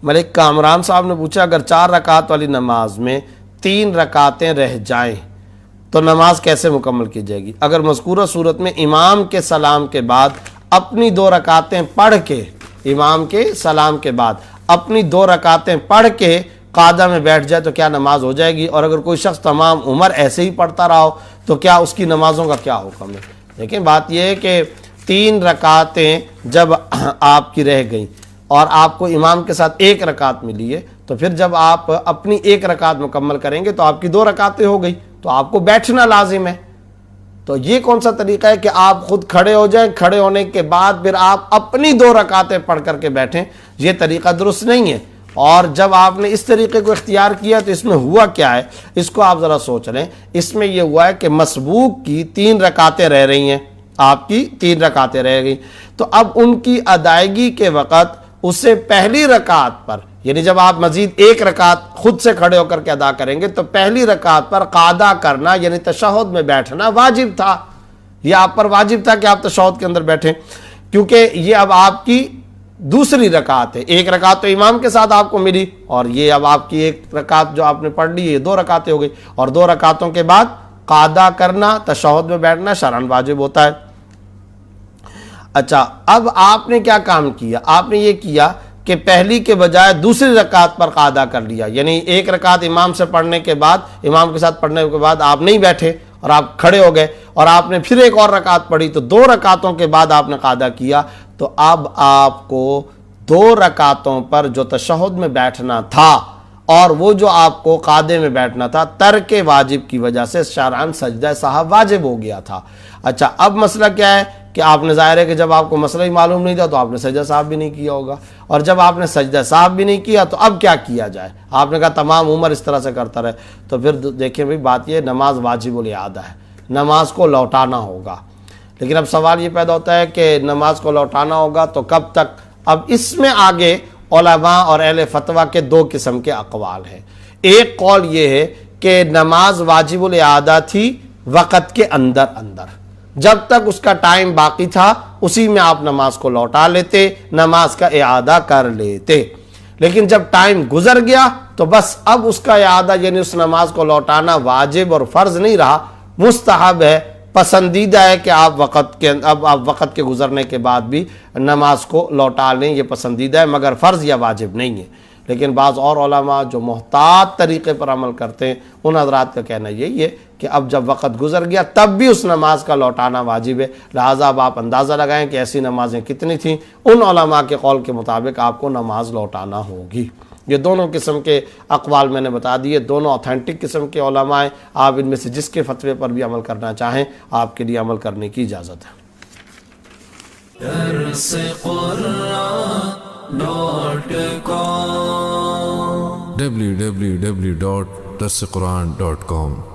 ملک کامران صاحب نے پوچھا اگر 4 رکعت والی نماز میں 3 رکعتیں رہ جائیں تو نماز کیسے مکمل کی جائے گی؟ اگر مذکورہ صورت میں امام کے سلام کے بعد اپنی 2 رکعتیں پڑھ کے، امام کے سلام کے بعد اپنی 2 رکعتیں پڑھ کے قعدہ میں بیٹھ جائے تو کیا نماز ہو جائے گی؟ اور اگر کوئی شخص تمام عمر ایسے ہی پڑھتا رہا ہو تو کیا اس کی نمازوں کا کیا حکم ہے؟ دیکھیں بات یہ ہے کہ 3 رکعتیں جب آپ کی رہ گئیں اور آپ کو امام کے ساتھ 1 رکعت ملی ہے تو پھر جب آپ اپنی 1 رکعت مکمل کریں گے تو آپ کی 2 رکعتیں ہو گئی، تو آپ کو بیٹھنا لازم ہے۔ تو یہ کون سا طریقہ ہے کہ آپ خود کھڑے ہو جائیں، کھڑے ہونے کے بعد پھر آپ اپنی 2 رکعتیں پڑھ کر کے بیٹھیں؟ یہ طریقہ درست نہیں ہے۔ اور جب آپ نے اس طریقے کو اختیار کیا تو اس میں ہوا کیا ہے، اس کو آپ ذرا سوچ لیں۔ اس میں یہ ہوا ہے کہ مسبوق کی 3 رکعتیں رہ رہی ہیں، آپ کی 3 رکعتیں رہ گئی، تو اب ان کی ادائیگی کے وقت اسے پہلی رکعت پر، یعنی جب آپ مزید 1 رکعت خود سے کھڑے ہو کر کے ادا کریں گے تو پہلی رکعت پر قعدہ کرنا یعنی تشہد میں بیٹھنا واجب تھا، یہ آپ پر واجب تھا کہ آپ تشہد کے اندر بیٹھیں، کیونکہ یہ اب آپ کی دوسری رکعت ہے۔ 1 رکعت تو امام کے ساتھ آپ کو ملی اور یہ اب آپ کی 1 رکعت جو آپ نے پڑھ لی، یہ 2 رکعتیں ہو گئی، اور 2 رکعتوں کے بعد قعدہ کرنا، تشہد میں بیٹھنا شرعاً واجب ہوتا ہے۔ اچھا، اب آپ نے کیا کام کیا؟ آپ نے یہ کیا کہ پہلی کے بجائے دوسری رکعت پر قعدہ کر لیا، یعنی 1 رکعت امام سے پڑھنے کے بعد، امام کے ساتھ پڑھنے کے بعد آپ نہیں بیٹھے اور آپ کھڑے ہو گئے اور آپ نے پھر 1 اور رکعت پڑھی، تو 2 رکعتوں کے بعد آپ نے قعدہ کیا، تو اب آپ کو 2 رکعتوں پر جو تشہد میں بیٹھنا تھا اور وہ جو آپ کو قعدے میں بیٹھنا تھا، ترک واجب کی وجہ سے شرعاً سجدہ سہو واجب ہو گیا تھا۔ اچھا، اب مسئلہ کیا ہے کہ آپ نے، ظاہر ہے کہ جب آپ کو مسئلہ ہی معلوم نہیں تھا تو آپ نے سجدہ سہو بھی نہیں کیا ہوگا، اور جب آپ نے سجدہ سہو بھی نہیں کیا تو اب کیا کیا جائے؟ آپ نے کہا تمام عمر اس طرح سے کرتا رہے، تو پھر دیکھیں بھئی بات یہ نماز واجب الاعادہ ہے، نماز کو لوٹانا ہوگا۔ لیکن اب سوال یہ پیدا ہوتا ہے کہ نماز کو لوٹانا ہوگا تو کب تک؟ اب اس میں آگے علماء اور اہل فتویٰ کے 2 قسم کے اقوال ہیں۔ ایک قول یہ ہے کہ نماز واجب الاعادہ تھی وقت کے اندر جب تک اس کا ٹائم باقی تھا اسی میں آپ نماز کو لوٹا لیتے، نماز کا اعادہ کر لیتے، لیکن جب ٹائم گزر گیا تو بس اب اس کا اعادہ یعنی اس نماز کو لوٹانا واجب اور فرض نہیں رہا، مستحب ہے، پسندیدہ ہے کہ آپ وقت کے گزرنے کے بعد بھی نماز کو لوٹا لیں، یہ پسندیدہ ہے مگر فرض یا واجب نہیں ہے۔ لیکن بعض اور علماء جو محتاط طریقے پر عمل کرتے ہیں ان حضرات کا کہنا یہی ہے کہ اب جب وقت گزر گیا تب بھی اس نماز کا لوٹانا واجب ہے، لہٰذا اب آپ اندازہ لگائیں کہ ایسی نمازیں کتنی تھیں، ان علماء کے قول کے مطابق آپ کو نماز لوٹانا ہوگی۔ یہ دونوں قسم کے اقوال میں نے بتا دیے، دونوں اوتھینٹک قسم کے علماء ہیں، آپ ان میں سے جس کے فتوے پر بھی عمل کرنا چاہیں آپ کے لیے عمل کرنے کی اجازت ہے۔ www.darsequran.com